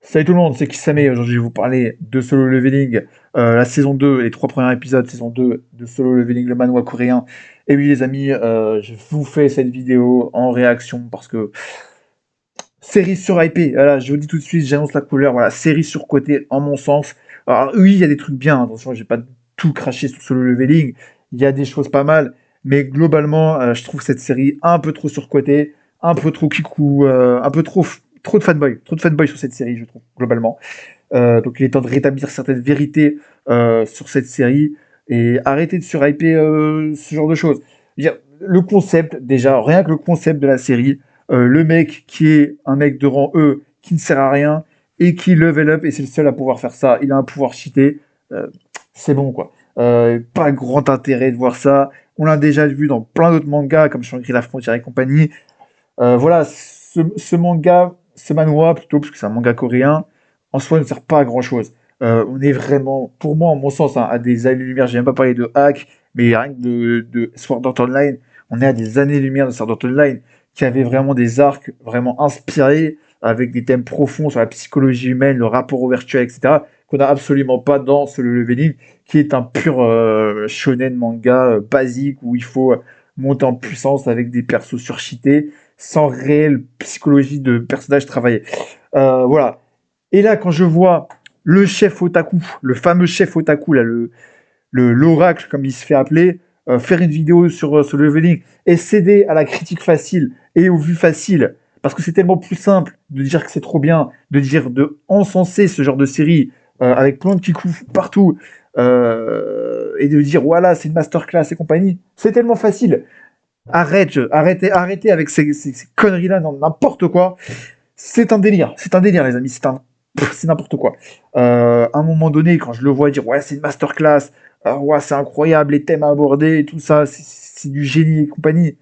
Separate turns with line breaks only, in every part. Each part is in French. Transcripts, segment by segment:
Salut tout le monde, c'est Kisame. Aujourd'hui, je vais vous parler de Solo Leveling, la saison 2, les trois premiers épisodes, saison 2 de Solo Leveling, le manhwa coréen. Et oui, les amis, je vous fais cette vidéo en réaction parce que série surhypée. Voilà, je vous dis tout de suite, j'annonce la couleur. Voilà, série surcotée, en mon sens. Alors, oui, il y a des trucs bien. Attention, j'ai pas tout craché sur Solo Leveling. Il y a des choses pas mal. Mais globalement, je trouve cette série un peu trop surcotée, un peu trop kikou, un peu trop de fanboy. Trop de fanboy sur cette série, je trouve, globalement. Donc il est temps de rétablir certaines vérités sur cette série et arrêter de surhyper ce genre de choses. Le concept, déjà, rien que le concept de la série, le mec qui est un mec de rang E, qui ne sert à rien, et qui level up, et c'est le seul à pouvoir faire ça, il a un pouvoir cheaté, euh, c'est bon quoi. Pas grand intérêt de voir ça. On l'a déjà vu dans plein d'autres mangas, comme Shangri-La Frontière et compagnie. Voilà, ce manga, ce manhwa plutôt, parce que c'est un manga coréen, en soi ne sert pas à grand chose. On est vraiment, pour moi, en mon sens, hein, à des années-lumière, j'ai même pas parlé de hack, mais rien que de Sword Art Online, on est à des années-lumière de Sword Art Online, qui avait vraiment des arcs vraiment inspirés, avec des thèmes profonds sur la psychologie humaine, le rapport au virtuel, etc., qu'on n'a absolument pas dans Solo Leveling, qui est un pur shonen manga basique, où il faut monter en puissance avec des persos surcheatés, sans réelle psychologie de personnage travaillé. Voilà. Et là, quand je vois le chef otaku, le fameux chef otaku, là, l'oracle, comme il se fait appeler, faire une vidéo sur le leveling et céder à la critique facile et aux vues faciles, parce que c'est tellement plus simple de dire que c'est trop bien, de dire de encenser ce genre de série avec plein de kikou partout, et de dire voilà, c'est une masterclass et compagnie. C'est tellement facile. Arrêtez avec ces conneries-là, n'importe quoi. C'est un délire, les amis. C'est n'importe quoi. À un moment donné, quand je le vois dire, ouais, c'est une masterclass, ouais, c'est incroyable, les thèmes abordés, tout ça, c'est du génie et compagnie.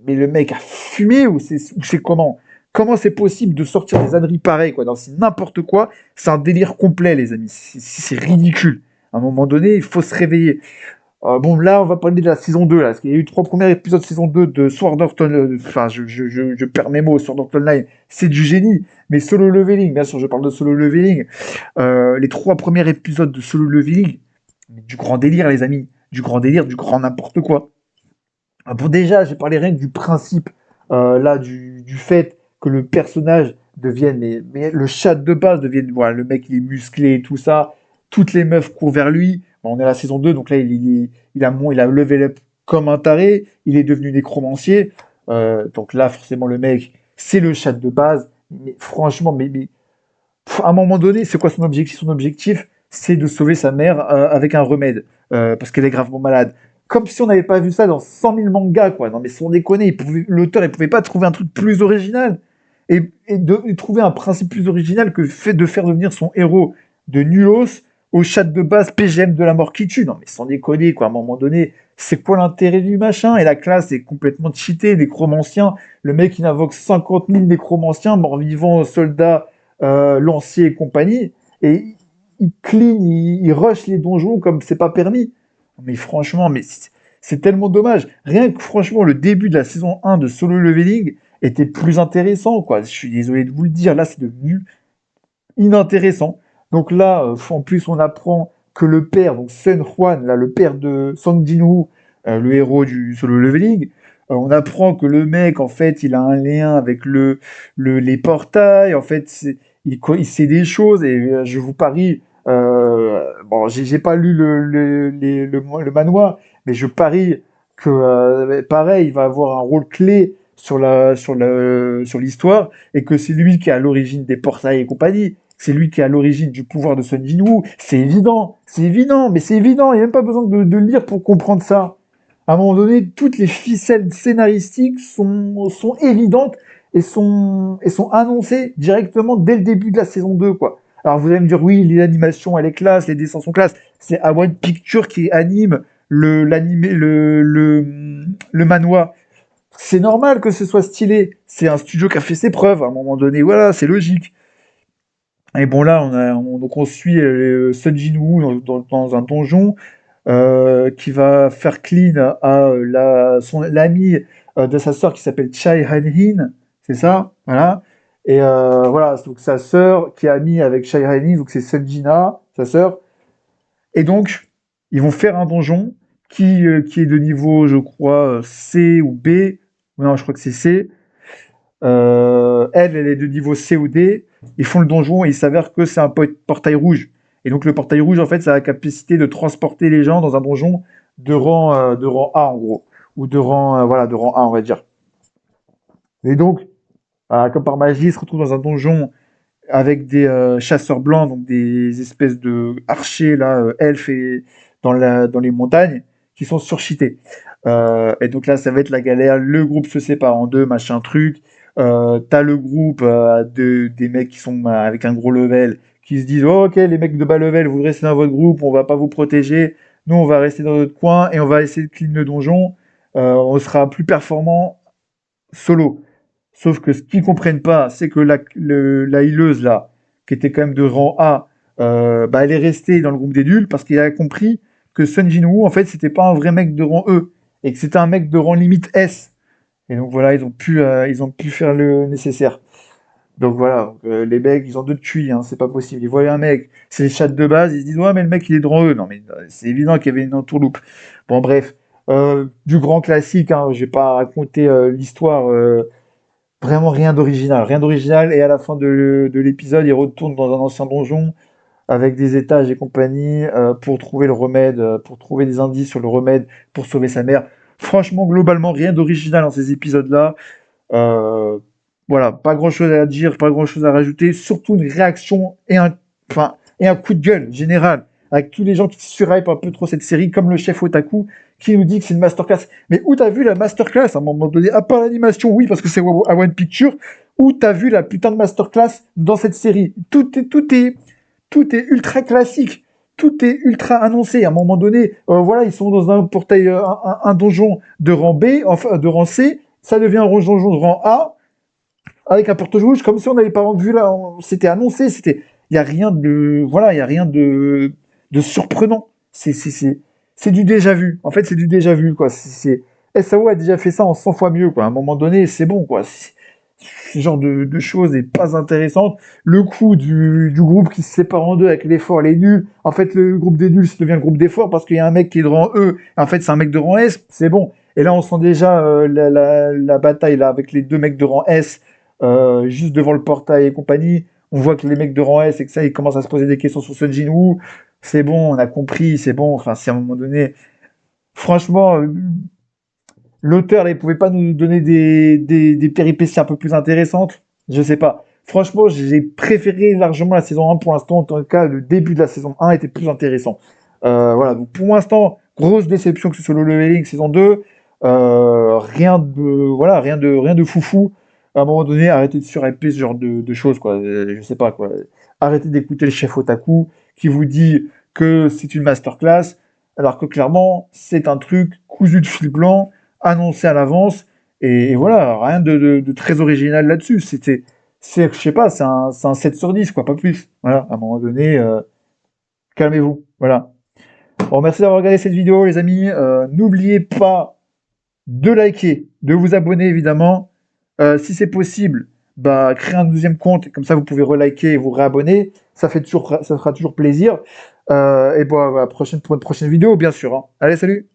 Mais le mec a fumé ou c'est comment? Comment c'est possible de sortir des âneries pareilles, quoi? C'est n'importe quoi. C'est un délire complet, les amis. C'est ridicule. À un moment donné, il faut se réveiller. Bon, là, on va parler de la saison 2 là, parce qu'il y a eu trois premiers épisodes de saison 2 de Sword Art Online. Enfin, je perds mes mots, Sword Art Online, c'est du génie. Mais Solo Leveling, bien sûr, je parle de Solo Leveling. Les trois premiers épisodes de Solo Leveling, du grand délire, les amis. Du grand délire, du grand n'importe quoi. Bon, déjà, j'ai parlé rien que du principe, là, du fait que le personnage devienne, mais le chat de base devienne, voilà, le mec, il est musclé et tout ça, toutes les meufs courent vers lui. Bon, on est à la saison 2, donc là, il a level up comme un taré, il est devenu nécromancier. Donc là, forcément, le mec, c'est le chat de base. Mais franchement, à un moment donné, c'est quoi son objectif? Son objectif, c'est de sauver sa mère avec un remède, parce qu'elle est gravement malade. Comme si on n'avait pas vu ça dans 100 000 mangas, quoi. Non, mais sans déconner, l'auteur, il pouvait pas trouver un truc plus original et trouver un principe plus original que le fait de faire devenir son héros de nulos au chat de base PGM de la mort qui tue. Non, mais sans déconner, quoi. À un moment donné, c'est quoi l'intérêt du machin? Et la classe est complètement cheatée, nécromancien. Le mec, il invoque 50 000 nécromanciens, morts-vivants, soldats, lancier et compagnie, et il clean, il rush les donjons comme c'est pas permis. Mais franchement, c'est tellement dommage. Rien que franchement, le début de la saison 1 de Solo Leveling était plus intéressant, quoi. Je suis désolé de vous le dire, là c'est devenu inintéressant. Donc là, en plus, on apprend que le père, donc Sun Hwan, là, le père de Song Jin-woo, le héros du Solo Leveling, on apprend que le mec, en fait, il a un lien avec les portails. En fait, il sait des choses et je vous parie. Bon, j'ai pas lu le manhwa, mais je parie que pareil, il va avoir un rôle clé sur l'histoire et que c'est lui qui est à l'origine des portails et compagnie. C'est lui qui est à l'origine du pouvoir de Sun Jinwoo. C'est évident, mais c'est évident. Il n'y a même pas besoin de lire pour comprendre ça. À un moment donné, toutes les ficelles scénaristiques sont évidentes et sont annoncées directement dès le début de la saison 2, quoi. Alors vous allez me dire, oui, l'animation, elle est classe, les dessins sont classe. C'est A1 Picture qui anime le manhwa. C'est normal que ce soit stylé. C'est un studio qui a fait ses preuves. À un moment donné, voilà, c'est logique. Et bon, là, donc on suit Sun Jinwoo dans un donjon qui va faire clean à l'ami de sa sœur qui s'appelle Chai Han-hin. C'est ça, voilà. Et voilà, donc sa sœur qui est amie avec Shairani, donc c'est Sunjina, sa sœur. Et donc, ils vont faire un donjon qui est de niveau, je crois, C ou B. Non, je crois que c'est C. Elle est de niveau C ou D. Ils font le donjon et il s'avère que c'est un portail rouge. Et donc le portail rouge, en fait, ça a la capacité de transporter les gens dans un donjon de rang A, en gros. Ou de rang, voilà, de rang A, on va dire. Et donc, comme par magie, ils se retrouvent dans un donjon avec des chasseurs blancs, donc des espèces de archers, là, elfes, et dans les montagnes, qui sont surcheatés. Et donc là, ça va être la galère. Le groupe se sépare en deux, machin truc. T'as le groupe des mecs qui sont avec un gros level, qui se disent oh, ok, les mecs de bas level, vous restez dans votre groupe, on va pas vous protéger. Nous, on va rester dans notre coin et on va essayer de clean le donjon. On sera plus performant solo. Sauf que ce qu'ils comprennent pas, c'est que la healeuse, là, qui était quand même de rang A, bah, elle est restée dans le groupe des nuls parce qu'il a compris que Sun Jinwoo, en fait, c'était pas un vrai mec de rang E, et que c'était un mec de rang limite S. Et donc voilà, ils ont pu faire le nécessaire. Donc voilà, les mecs, ils ont deux de QI, hein, c'est pas possible. Ils voient un mec, c'est les chats de base, ils se disent ouais, mais le mec, il est de rang E. Non, mais c'est évident qu'il y avait une entourloupe. Bon, bref, du grand classique, hein, je vais pas raconter l'histoire. Vraiment rien d'original, rien d'original. Et à la fin de l'épisode, il retourne dans un ancien donjon avec des étages et compagnie pour trouver le remède, pour trouver des indices sur le remède pour sauver sa mère. Franchement, globalement, rien d'original dans ces épisodes-là. Euh, voilà, pas grand-chose à dire, pas grand-chose à rajouter. Surtout une réaction et un coup de gueule général avec tous les gens qui surhypent un peu trop cette série, comme le chef Otaku qui nous dit que c'est une masterclass. Mais où t'as vu la masterclass à un moment donné? À part l'animation, oui, parce que c'est à One Picture. Où t'as vu la putain de masterclass dans cette série? Tout est ultra classique. Tout est ultra annoncé. À un moment donné, voilà, ils sont dans un portail, un donjon de rang B, enfin de rang C. Ça devient un donjon de rang A avec un porte rouge, comme si on n'avait pas vu là. C'était annoncé. Il y a rien de, voilà, il y a rien de surprenant. C'est du déjà vu. En fait, c'est du déjà vu, quoi. SAO a déjà fait ça en 100 fois mieux, quoi. À un moment donné, c'est bon, quoi. Ce genre de choses n'est pas intéressante. Le coup du groupe qui se sépare en deux avec les forts, les nuls. En fait, le groupe des nuls, ça devient le groupe des forts parce qu'il y a un mec qui est de rang E. En fait, c'est un mec de rang S. C'est bon. Et là, on sent déjà la bataille là avec les deux mecs de rang S juste devant le portail et compagnie. On voit que les mecs de rang S et que ça, ils commencent à se poser des questions sur Sun Jinwoo. C'est bon, on a compris, c'est bon. Enfin, si à un moment donné, franchement, l'auteur, là, il pouvait pas nous donner des péripéties un peu plus intéressantes. Je sais pas. Franchement, j'ai préféré largement la saison 1 pour l'instant. En tout cas, le début de la saison 1 était plus intéressant. Voilà, donc pour l'instant, grosse déception que ce soit le leveling saison 2. Voilà, rien de foufou. À un moment donné, arrêtez de surhyper ce genre de choses, quoi. Je sais pas, quoi. Arrêtez d'écouter le chef Otaku qui vous dit que c'est une masterclass, alors que clairement, c'est un truc cousu de fil blanc annoncé à l'avance. Et voilà, rien de très original là-dessus. Je sais pas, c'est un 7 sur 10, quoi, pas plus. Voilà, à un moment donné, calmez-vous. Voilà. Bon, merci d'avoir regardé cette vidéo, les amis. N'oubliez pas de liker, de vous abonner, évidemment. Si c'est possible, bah, créez un deuxième compte, comme ça vous pouvez reliker et vous réabonner. Ça fera toujours plaisir. Et bon, à la prochaine, pour une prochaine vidéo, bien sûr, hein. Allez, salut!